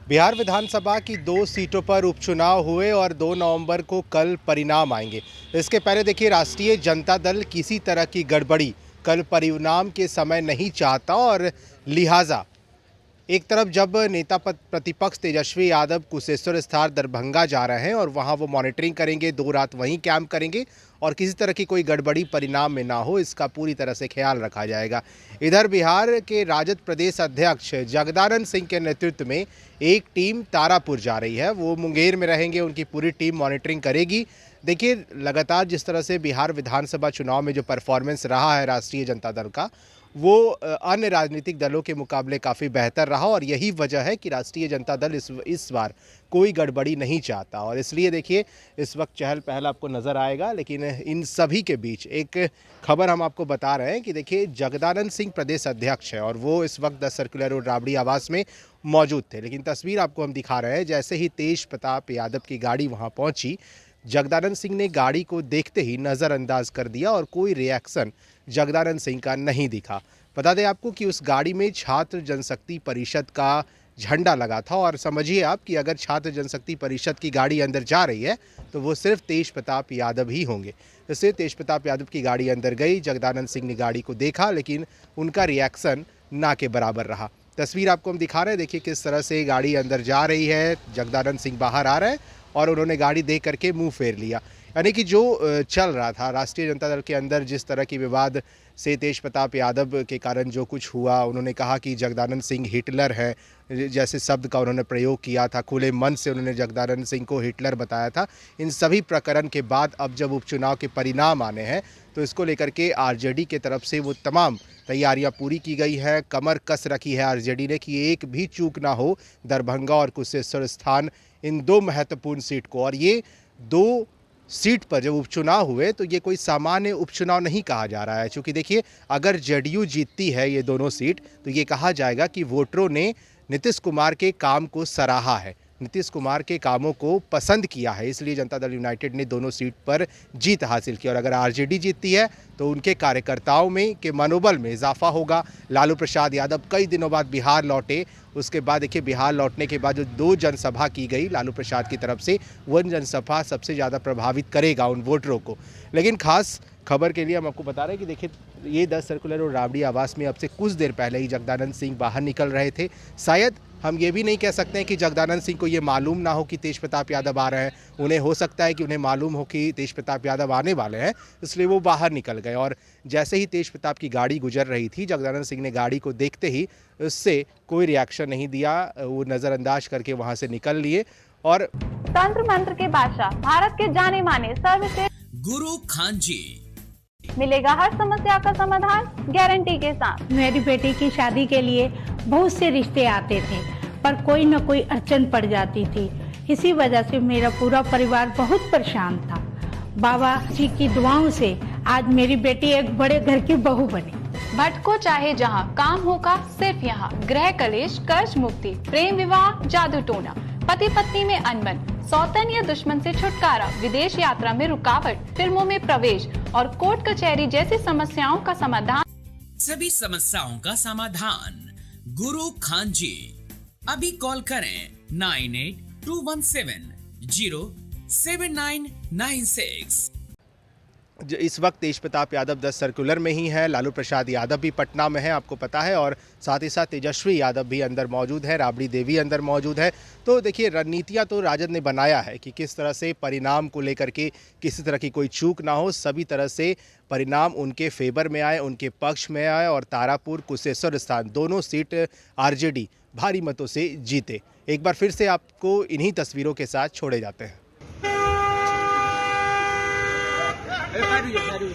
बिहार विधानसभा की 2 सीटों पर उपचुनाव हुए और 2 नवंबर को कल परिणाम आएंगे। इसके पहले देखिए, राष्ट्रीय जनता दल किसी तरह की गड़बड़ी कल परिणाम के समय नहीं चाहता और लिहाजा एक तरफ जब नेता प्रतिपक्ष तेजस्वी यादव कुशेश्वर स्थान दरभंगा जा रहे हैं और वहां वो मॉनिटरिंग करेंगे, 2 रात वहीं कैंप करेंगे और किसी तरह की कोई गड़बड़ी परिणाम में ना हो, इसका पूरी तरह से ख्याल रखा जाएगा। इधर बिहार के राजद प्रदेश अध्यक्ष जगदानंद सिंह के नेतृत्व में एक टीम तारापुर जा रही है। वो मुंगेर में रहेंगे, उनकी पूरी टीम मॉनिटरिंग करेगी। देखिए, लगातार जिस तरह से बिहार विधानसभा चुनाव में जो परफॉर्मेंस रहा है राष्ट्रीय जनता दल का, वो अन्य राजनीतिक दलों के मुकाबले काफ़ी बेहतर रहा और यही वजह है कि राष्ट्रीय जनता दल इस बार कोई गड़बड़ी नहीं चाहता और इसलिए देखिए, इस वक्त चहल पहल आपको नज़र आएगा। लेकिन इन सभी के बीच एक खबर हम आपको बता रहे हैं कि देखिए, जगदानंद सिंह प्रदेश अध्यक्ष है और वो इस वक्त 10 सर्कुलर रोड राबड़ी आवास में मौजूद थे। लेकिन तस्वीर आपको हम दिखा रहे हैं, जैसे ही तेज प्रताप यादव की गाड़ी वहाँ पहुँची, जगदानंद सिंह ने गाड़ी को देखते ही नज़रअंदाज कर दिया और कोई रिएक्शन जगदानंद सिंह का नहीं दिखा। बता दें आपको कि उस गाड़ी में छात्र जनशक्ति परिषद का झंडा लगा था और समझिए आप कि अगर छात्र जनशक्ति परिषद की गाड़ी अंदर जा रही है तो वो सिर्फ तेज प्रताप यादव ही होंगे। इससे तेज प्रताप यादव की गाड़ी अंदर गई, जगदानंद सिंह ने गाड़ी को देखा लेकिन उनका रिएक्शन ना के बराबर रहा। तस्वीर आपको हम दिखा रहे हैं, देखिए किस तरह से गाड़ी अंदर जा रही है, जगदानंद सिंह बाहर आ रहे हैं और उन्होंने गाड़ी देख करके मुंह फेर लिया। यानी कि जो चल रहा था राष्ट्रीय जनता दल के अंदर, जिस तरह की विवाद से तेज प्रताप यादव के कारण जो कुछ हुआ, उन्होंने कहा कि जगदानंद सिंह हिटलर है, जैसे शब्द का उन्होंने प्रयोग किया था, खुले मन से उन्होंने जगदानंद सिंह को हिटलर बताया था। इन सभी प्रकरण के बाद अब जब उपचुनाव के परिणाम आने हैं तो इसको लेकर के आरजेडी के तरफ से वो तमाम तैयारियां पूरी की गई है। कमर कस रखी है आरजेडी ने कि एक भी चूक ना हो दरभंगा और कुशेश्वर स्थान, इन 2 महत्वपूर्ण सीट को। और ये 2 सीट पर जब उपचुनाव हुए तो ये कोई सामान्य उपचुनाव नहीं कहा जा रहा है, क्योंकि देखिए, अगर जेडीयू जीतती है ये दोनों सीट तो ये कहा जाएगा कि वोटरों ने नीतीश कुमार के काम को सराहा है, नीतीश कुमार के कामों को पसंद किया है, इसलिए जनता दल यूनाइटेड ने दोनों सीट पर जीत हासिल की। और अगर आरजेडी जीतती है तो उनके कार्यकर्ताओं में के मनोबल में इजाफा होगा। लालू प्रसाद यादव कई दिनों बाद बिहार लौटे, उसके बाद देखिए, बिहार लौटने के बाद जो 2 जनसभा की गई लालू प्रसाद की तरफ से, वो जनसभा सबसे ज़्यादा प्रभावित करेगा उन वोटरों को। लेकिन खास खबर के लिए हम आपको बता रहे हैं कि देखिए, ये 10 सर्कुलर और राबड़ी आवास में अब से कुछ देर पहले ही जगदानंद सिंह बाहर निकल रहे थे। शायद हम ये भी नहीं कह सकते हैं कि जगदानंद सिंह को ये मालूम ना हो कि तेज प्रताप यादव आ रहे हैं। उन्हें हो सकता है कि उन्हें मालूम हो कि तेज प्रताप यादव आने वाले हैं, इसलिए वो बाहर निकल गए। और जैसे ही तेज प्रताप की गाड़ी गुजर रही थी, जगदानंद सिंह ने गाड़ी को देखते ही उससे कोई रिएक्शन नहीं दिया, वो नज़रअंदाज करके वहाँ से निकल लिए। और तंत्र मंत्र के बादशाह, भारत के जाने माने सर्वश्रेष्ठ गुरु खान जी, मिलेगा हर समस्या का समाधान गारंटी के साथ। मेरी बेटी की शादी के लिए बहुत से रिश्ते आते थे, पर कोई न कोई अड़चन पड़ जाती थी। इसी वजह से मेरा पूरा परिवार बहुत परेशान था। बाबा जी की दुआओं से आज मेरी बेटी एक बड़े घर की बहू बनी। भटको चाहे जहाँ, काम होगा सिर्फ यहाँ। गृह कलेश, कर्ज मुक्ति, प्रेम विवाह, जादू टोना, पति पत्नी में अनबन, सौतन या दुश्मन से छुटकारा, विदेश यात्रा में रुकावट, फिल्मों में प्रवेश और कोर्ट कचहरी जैसी समस्याओं का समाधान। सभी समस्याओं का समाधान गुरु खान जी। अभी कॉल करें 9821707996। इस वक्त तेज प्रताप यादव 10 सर्कुलर में ही है, लालू प्रसाद यादव भी पटना में है, आपको पता है, और साथ ही साथ तेजस्वी यादव भी अंदर मौजूद है, राबड़ी देवी अंदर मौजूद है। तो देखिए, रणनीतियां तो राजद ने बनाया है कि किस तरह से परिणाम को लेकर के किसी तरह की कोई चूक ना हो, सभी तरह से परिणाम उनके फेवर में आए, उनके पक्ष में आए और तारापुर कुशेश्वर स्थान दोनों सीट आरजेडी भारी मतों से जीते। एक बार फिर से आपको इन्हीं तस्वीरों के साथ छोड़े जाते हैं। Aduh,